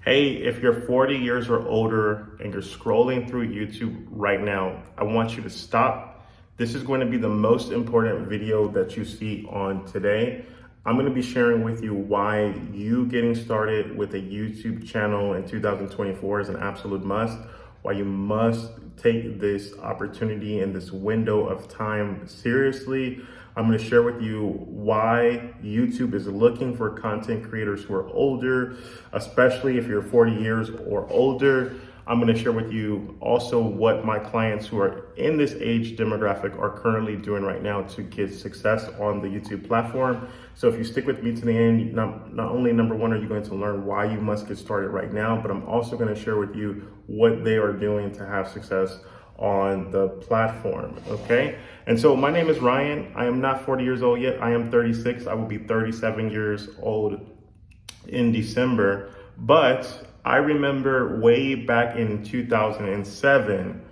Hey, if you're 40 years or older and you're scrolling through YouTube right now, I want you to stop. This is going to be the most important video that you see on today. I'm going to be sharing with you why you getting started with a YouTube channel in 2024 is an absolute must, why you must take this opportunity and this window of time seriously. I'm going to share with you why YouTube is looking for content creators who are older, especially if you're 40 years or older. I'm going to share with you also what my clients who are in this age demographic are currently doing right now to get success on the YouTube platform. So if you stick with me to the end, not only number one, are you going to learn why you must get started right now, but I'm also going to share with you what they are doing to have success on the platform, okay? And so my name is Ryan. I am not 40 years old yet. I am 36. I will be 37 years old in December. But I remember way back in 2007,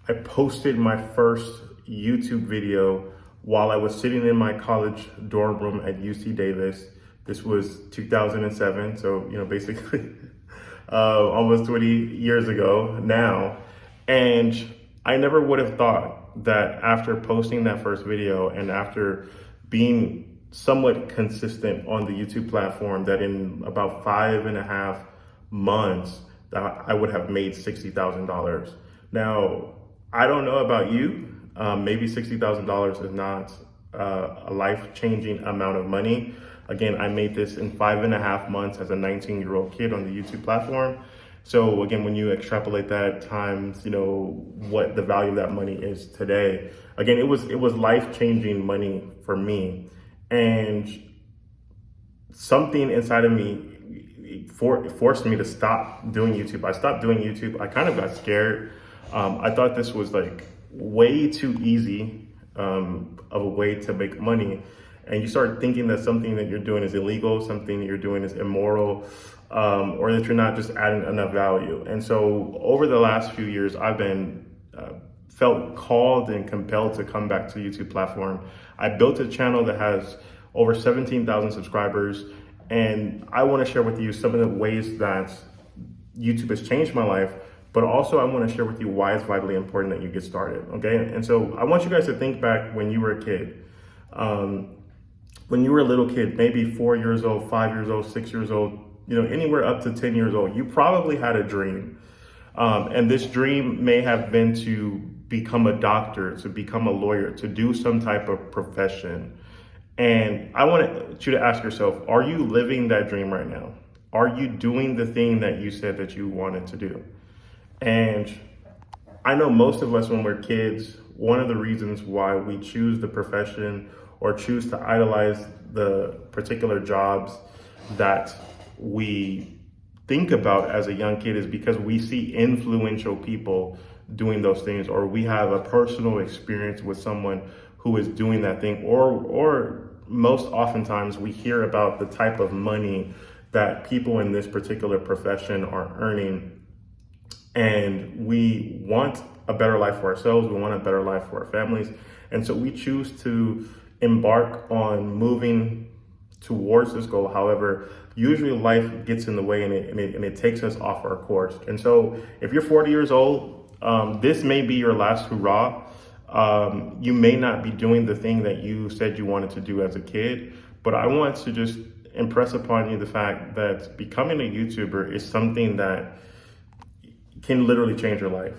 I posted my first YouTube video while I was sitting in my college dorm room at UC Davis. This was 2007, so basically almost 20 years ago now. And I never would have thought that after posting that first video and after being somewhat consistent on the YouTube platform, that in about 5.5 months that I would have made $60,000. Now, I don't know about you, maybe $60,000 is not a life-changing amount of money. Again, I made this in 5.5 months as a 19-year-old kid on the YouTube platform. So again, when you extrapolate that times, what the value of that money is today, again, it was life-changing money for me. And something inside of me forced me to stop doing YouTube. I stopped doing YouTube. I kind of got scared. I thought this was like way too easy of a way to make money. And you start thinking that something that you're doing is illegal, something that you're doing is immoral, or that you're not just adding enough value. And so over the last few years, I've been felt called and compelled to come back to the YouTube platform. I built a channel that has over 17,000 subscribers, and I want to share with you some of the ways that YouTube has changed my life, but also I want to share with you why it's vitally important that you get started, okay? And so I want you guys to think back when you were a kid. When you were a little kid, maybe 4 years old, 5 years old, 6 years old, anywhere up to 10 years old, you probably had a dream. And this dream may have been to become a doctor, to become a lawyer, to do some type of profession. And I want you to ask yourself, are you living that dream right now? Are you doing the thing that you said that you wanted to do? And I know most of us when we're kids, one of the reasons why we choose the profession or choose to idolize the particular jobs that we think about as a young kid is because we see influential people doing those things, or we have a personal experience with someone who is doing that thing, or most oftentimes we hear about the type of money that people in this particular profession are earning, and we want a better life for ourselves, we want a better life for our families, and so we choose to embark on moving towards this goal. However, usually life gets in the way and it takes us off our course. And so if you're 40 years old, this may be your last hurrah. You may not be doing the thing that you said you wanted to do as a kid, but I want to just impress upon you the fact that becoming a YouTuber is something that can literally change your life.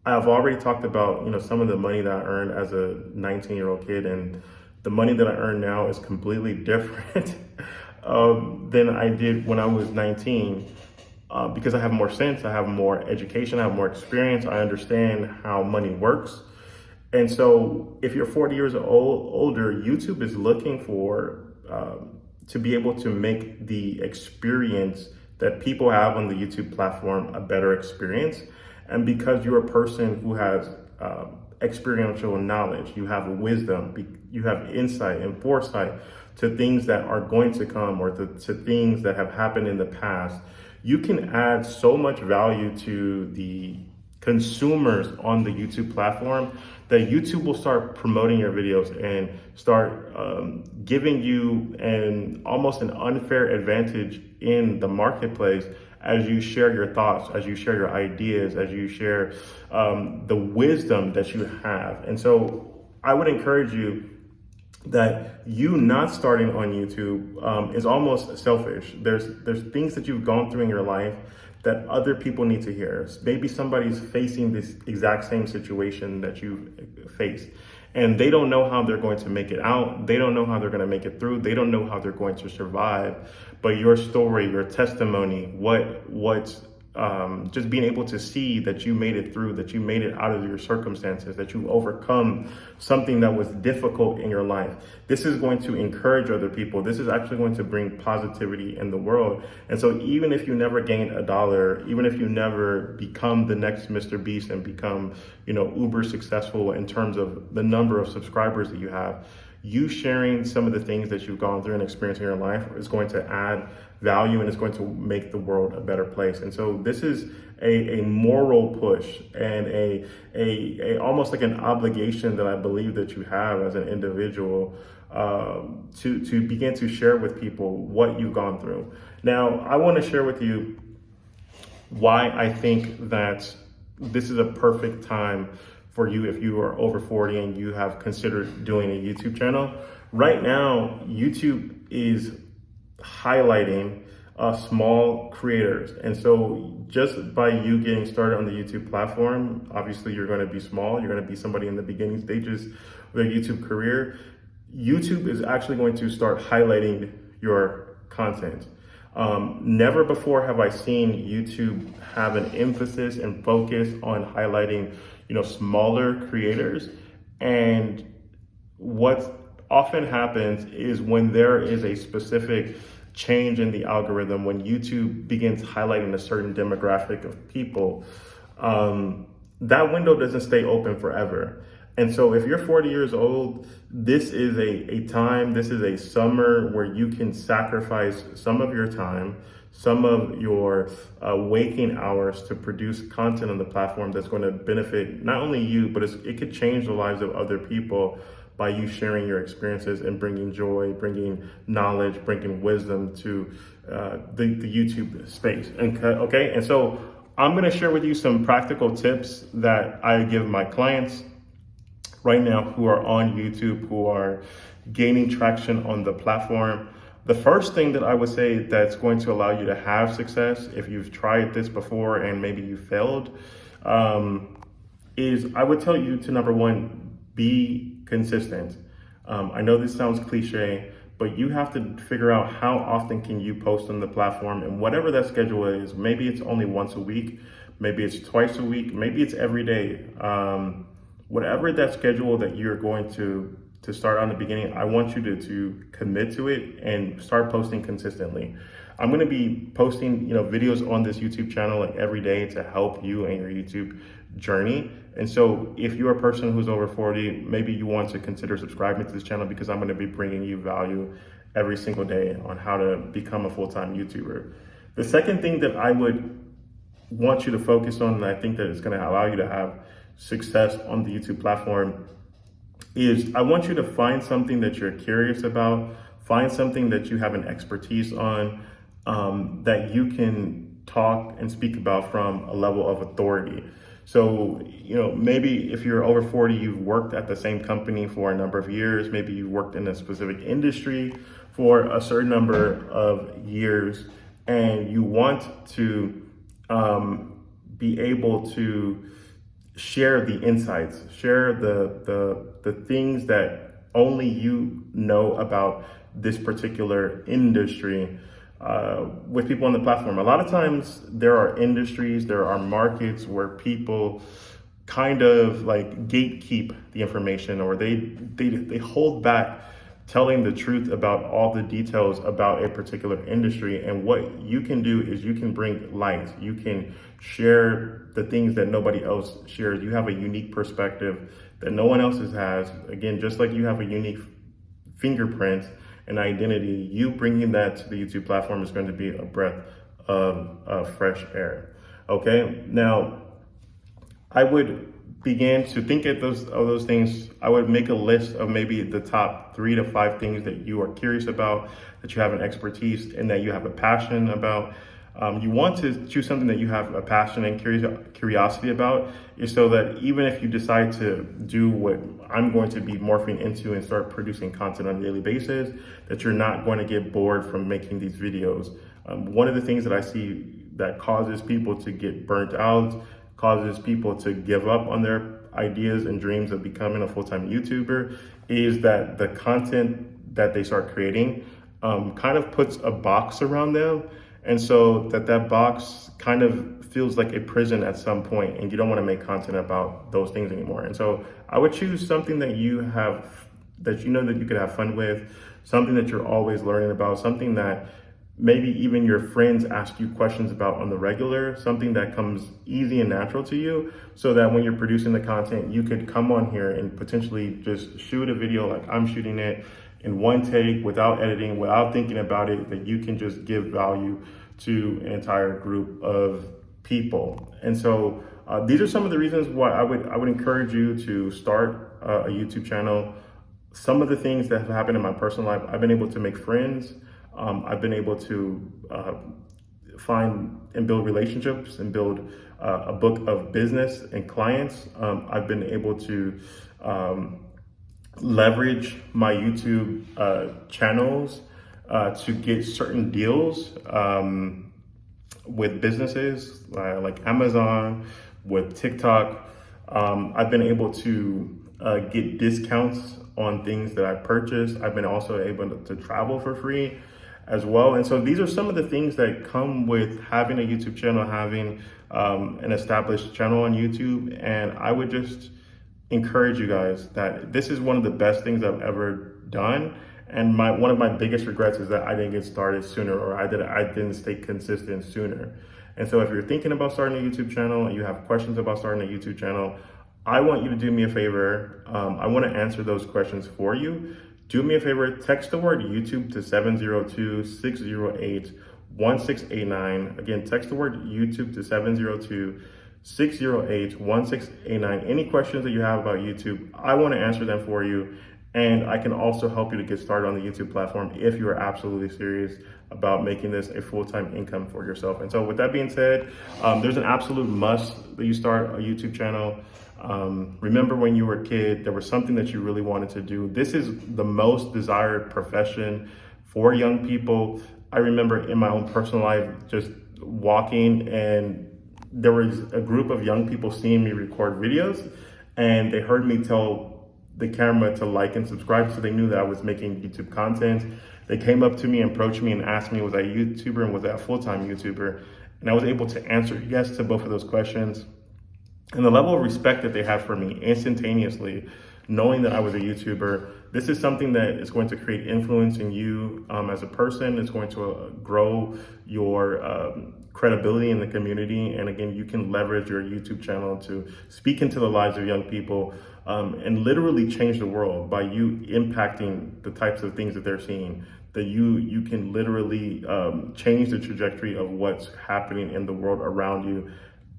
I've already talked about, some of the money that I earned as a 19-year-old kid, and the money that I earn now is completely different than I did when I was 19, because I have more sense, I have more education, I have more experience, I understand how money works. And so if you're 40 years older, YouTube is looking for to be able to make the experience that people have on the YouTube platform a better experience. And because you're a person who has experiential knowledge, you have wisdom, you have insight and foresight to things that are going to come, or to things that have happened in the past, you can add so much value to the consumers on the YouTube platform, that YouTube will start promoting your videos and start giving you almost an unfair advantage in the marketplace as you share your thoughts, as you share your ideas, as you share the wisdom that you have. And so I would encourage you that you not starting on YouTube is almost selfish. There's things that you've gone through in your life that other people need to hear. Maybe somebody's facing this exact same situation that you faced, and they don't know how they're going to make it out. They don't know how they're going to make it through. They don't know how they're going to survive. But your story, your testimony, what's just being able to see that you made it through, that you made it out of your circumstances, that you overcome something that was difficult in your life. This is going to encourage other people. This is actually going to bring positivity in the world. And so even if you never gain $1, even if you never become the next Mr. Beast and become, uber successful in terms of the number of subscribers that you have, you sharing some of the things that you've gone through and experienced in your life is going to add value and it's going to make the world a better place. And so this is a moral push and a almost like an obligation that I believe that you have as an individual to begin to share with people what you've gone through. Now, I want to share with you why I think that this is a perfect time for you if you are over 40 and you have considered doing a YouTube channel. Right now, YouTube is highlighting small creators. And so just by you getting started on the YouTube platform, obviously you're going to be small. You're going to be somebody in the beginning stages of their YouTube career. YouTube is actually going to start highlighting your content. Never before have I seen YouTube have an emphasis and focus on highlighting, smaller creators. And what often happens is when there is a specific change in the algorithm, when YouTube begins highlighting a certain demographic of people, that window doesn't stay open forever. And so if you're 40 years old, this is a time, this is a summer where you can sacrifice some of your time, some of your waking hours to produce content on the platform that's going to benefit not only you, but it could change the lives of other people by you sharing your experiences and bringing joy, bringing knowledge, bringing wisdom to the YouTube space. Okay, and so I'm going to share with you some practical tips that I give my clients right now who are on YouTube, who are gaining traction on the platform. The first thing that I would say that's going to allow you to have success, if you've tried this before and maybe you failed, is I would tell you to, number one, be consistent. I know this sounds cliche, but you have to figure out how often can you post on the platform, and whatever that schedule is, maybe it's only once a week, maybe it's twice a week, maybe it's every day. Whatever that schedule that you're going to start on the beginning, I want you to commit to it and start posting consistently. I'm going to be posting, videos on this YouTube channel like every day to help you and your YouTube journey. And so if you're a person who's over 40, maybe you want to consider subscribing to this channel, because I'm going to be bringing you value every single day on how to become a full-time YouTuber. The second thing that I would want you to focus on, and I think that it's going to allow you to have success on the YouTube platform, is I want you to find something that you're curious about, find something that you have an expertise on, that you can talk and speak about from a level of authority. So, maybe if you're over 40, you've worked at the same company for a number of years, maybe you've worked in a specific industry for a certain number of years, and you want to be able to share the insights, share the things that only you know about this particular industry with people on the platform. A lot of times there are industries, there are markets where people kind of like gatekeep the information, or they hold back telling the truth about all the details about a particular industry. And what you can do is you can bring light. You can share the things that nobody else shares. You have a unique perspective that no one else has. Again, just like you have a unique fingerprint and identity, you bringing that to the YouTube platform is going to be a breath of fresh air. Okay, now I would begin to think of those things. I would make a list of maybe the top 3 to 5 things that you are curious about, that you have an expertise and that you have a passion about. You want to choose something that you have a passion and curiosity about, so that even if you decide to do what I'm going to be morphing into and start producing content on a daily basis, that you're not going to get bored from making these videos. One of the things that I see that causes people to get burnt out, causes people to give up on their ideas and dreams of becoming a full-time YouTuber, is that the content that they start creating kind of puts a box around them. And so that box kind of feels like a prison at some point, and you don't want to make content about those things anymore. And so I would choose something that you have, that you know that you could have fun with, something that you're always learning about, something that maybe even your friends ask you questions about on the regular, something that comes easy and natural to you, so that when you're producing the content, you could come on here and potentially just shoot a video like I'm shooting it in one take, without editing, without thinking about it, that you can just give value to an entire group of people. And so these are some of the reasons why I would encourage you to start a YouTube channel. Some of the things that have happened in my personal life: I've been able to make friends. I've been able to find and build relationships and build a book of business and clients. I've been able to leverage my YouTube channels to get certain deals with businesses like Amazon, with TikTok. I've been able to get discounts on things that I purchase. I've been also able to travel for free as well. And so these are some of the things that come with having a YouTube channel, having an established channel on YouTube. And I would just encourage you guys that this is one of the best things I've ever done. And one of my biggest regrets is that I didn't get started sooner, or I didn't stay consistent sooner. And so if you're thinking about starting a YouTube channel and you have questions about starting a YouTube channel, I want you to do me a favor. I want to answer those questions for you. Do me a favor, text the word YouTube to 702-608-1689. Again, text the word YouTube to 702-608-1689. Any questions that you have about YouTube, I want to answer them for you. And I can also help you to get started on the YouTube platform if you are absolutely serious about making this a full-time income for yourself. And so with that being said, there's an absolute must that you start a YouTube channel. Remember when you were a kid, there was something that you really wanted to do. This is the most desired profession for young people. I remember in my own personal life just walking, and there was a group of young people seeing me record videos, and they heard me tell the camera to like and subscribe, so they knew that I was making YouTube content. They came up to me and approached me and asked me, was I a YouTuber and was I a full-time YouTuber? And I was able to answer yes to both of those questions. And the level of respect that they had for me instantaneously, knowing that I was a YouTuber, this is something that is going to create influence in you as a person. It's going to grow your credibility in the community. And again, you can leverage your YouTube channel to speak into the lives of young people and literally change the world by you impacting the types of things that they're seeing. That you can literally change the trajectory of what's happening in the world around you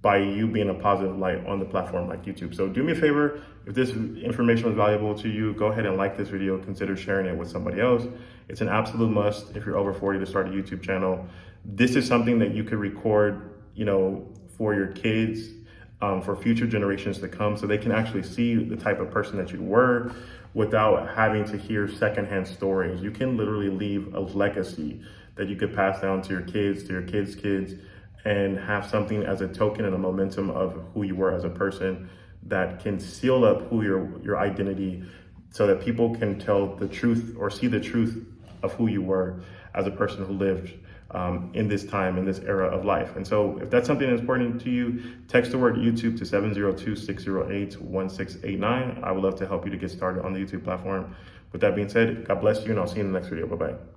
by you being a positive light on the platform like YouTube. So do me a favor, if this information was valuable to you, go ahead and like this video, consider sharing it with somebody else. It's an absolute must if you're over 40 to start a YouTube channel. This is something that you could record, for your kids, for future generations to come, so they can actually see the type of person that you were without having to hear secondhand stories. You can literally leave a legacy that you could pass down to your kids, to your kids' kids, and have something as a token and a momentum of who you were as a person that can seal up who your identity, so that people can tell the truth or see the truth of who you were as a person who lived in this time, in this era of life. And so if that's something that's important to you, text the word YouTube to 702-608-1689. I would love to help you to get started on the YouTube platform. With that being said, God bless you, and I'll see you in the next video. Bye-bye.